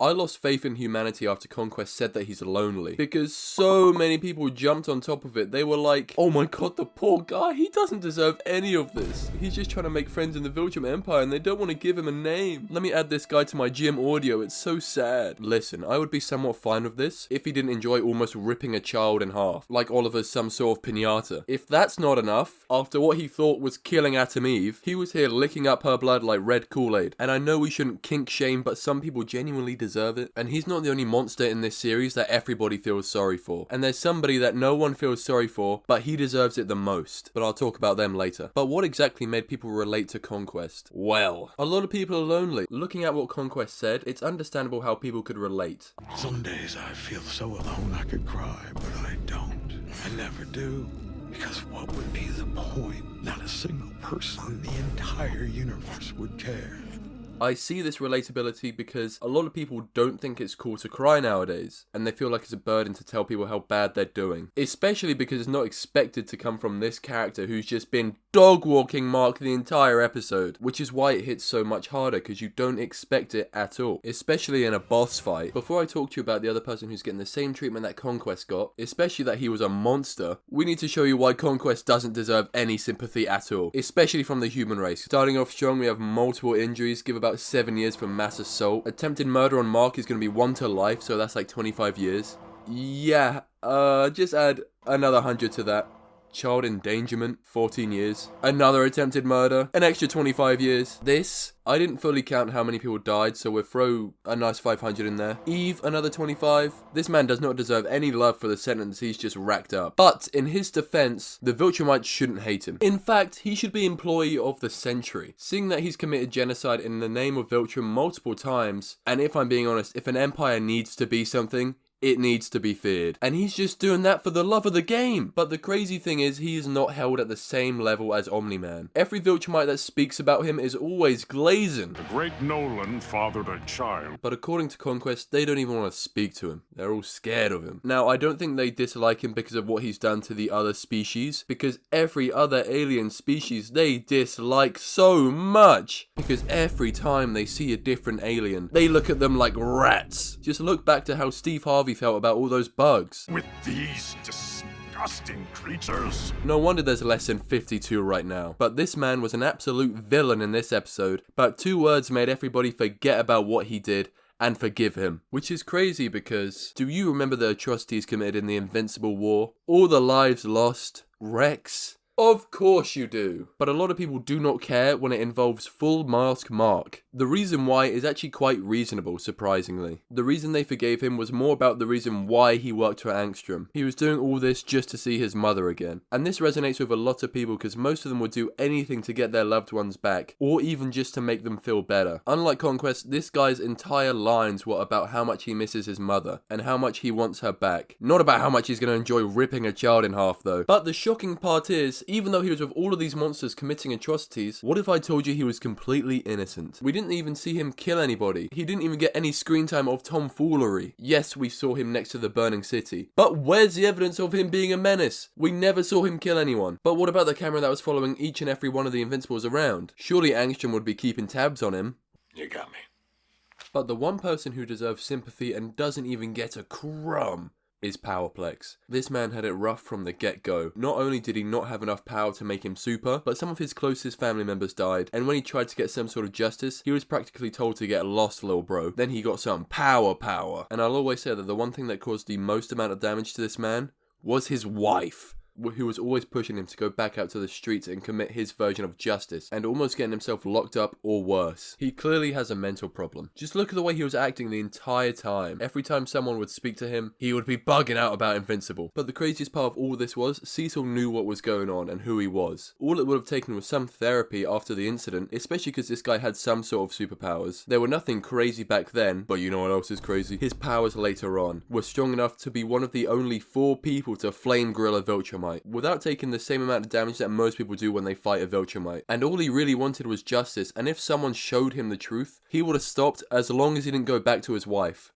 I lost faith in humanity after Conquest said that he's lonely, because so many people jumped on top of it. They were like, oh my god, the poor guy, he doesn't deserve any of this. He's just trying to make friends in the Viltrum Empire and they don't want to give him a name. Let me add this guy to my gym audio, it's so sad. Listen, I would be somewhat fine with this if he didn't enjoy almost ripping a child in half, like Oliver's some sort of pinata. If that's not enough, after what he thought was killing Atom Eve, he was here licking up her blood like red Kool-Aid. And I know we shouldn't kink shame, but some people genuinely deserve it. And he's not the only monster in this series that everybody feels sorry for. And there's somebody that no one feels sorry for, but he deserves it the most. But I'll talk about them later. But what exactly made people relate to Conquest? Well, a lot of people are lonely. Looking at what Conquest said, it's understandable how people could relate. Some days I feel so alone I could cry, but I don't. I never do. Because what would be the point? Not a single person in the entire universe would care. I see this relatability because a lot of people don't think it's cool to cry nowadays, and they feel like it's a burden to tell people how bad they're doing. Especially because it's not expected to come from this character who's just been dog-walking Mark the entire episode, which is why it hits so much harder, because you don't expect it at all, especially in a boss fight. Before I talk to you about the other person who's getting the same treatment that Conquest got, especially that he was a monster, we need to show you why Conquest doesn't deserve any sympathy at all, especially from the human race. Starting off strong, we have multiple injuries, give about 7 years for mass assault. Attempted murder on Mark is going to be 1 to life, so that's like 25 years. Yeah, just add another 100 to that. Child endangerment, 14 years. Another attempted murder, an extra 25 years. This, I didn't fully count how many people died, so we'll throw a nice 500 in there. Eve, another 25. This man does not deserve any love for the sentence he's just racked up. But in his defense, the Viltrumites shouldn't hate him. In fact, he should be employee of the century. Seeing that he's committed genocide in the name of Viltrum multiple times, and if I'm being honest, if an empire needs to be something, it needs to be feared. And he's just doing that for the love of the game. But the crazy thing is, he is not held at the same level as Omni-Man. Every Viltrumite that speaks about him is always glazing. The great Nolan fathered a child. But according to Conquest, they don't even want to speak to him. They're all scared of him. Now, I don't think they dislike him because of what he's done to the other species, because every other alien species they dislike so much. Because every time they see a different alien, they look at them like rats. Just look back to how Steve Harvey felt about all those bugs. With these disgusting creatures. No wonder there's less than 52 right now. But this man was an absolute villain in this episode. But 2 words made everybody forget about what he did and forgive him. Which is crazy because, do you remember the atrocities committed in the Invincible War? All the lives lost? Rex? Of course you do. But a lot of people do not care when it involves full mask Mark. The reason why is actually quite reasonable, surprisingly. The reason they forgave him was more about the reason why he worked for Angstrom. He was doing all this just to see his mother again. And this resonates with a lot of people because most of them would do anything to get their loved ones back, or even just to make them feel better. Unlike Conquest, this guy's entire lines were about how much he misses his mother, and how much he wants her back. Not about how much he's going to enjoy ripping a child in half though. But the shocking part is, even though he was with all of these monsters committing atrocities, what if I told you he was completely innocent? We didn't even see him kill anybody. He didn't even get any screen time of tomfoolery. Yes, we saw him next to the burning city. But where's the evidence of him being a menace? We never saw him kill anyone. But what about the camera that was following each and every one of the Invincibles around? Surely Angstrom would be keeping tabs on him. You got me. But the one person who deserves sympathy and doesn't even get a crumb is Powerplex. This man had it rough from the get-go. Not only did he not have enough power to make him super, but some of his closest family members died, and when he tried to get some sort of justice, he was practically told to get lost, little bro. Then he got some power. And I'll always say that the one thing that caused the most amount of damage to this man was his wife, who was always pushing him to go back out to the streets and commit his version of justice, and almost getting himself locked up or worse. He clearly has a mental problem. Just look at the way he was acting the entire time. Every time someone would speak to him, he would be bugging out about Invincible. But the craziest part of all this was, Cecil knew what was going on and who he was. All it would have taken was some therapy after the incident, especially because this guy had some sort of superpowers. They were nothing crazy back then, but you know what else is crazy? His powers later on were strong enough to be one of the only 4 people to flame grill a Viltrumite, without taking the same amount of damage that most people do when they fight a Viltrumite. And all he really wanted was justice, and if someone showed him the truth, he would have stopped as long as he didn't go back to his wife.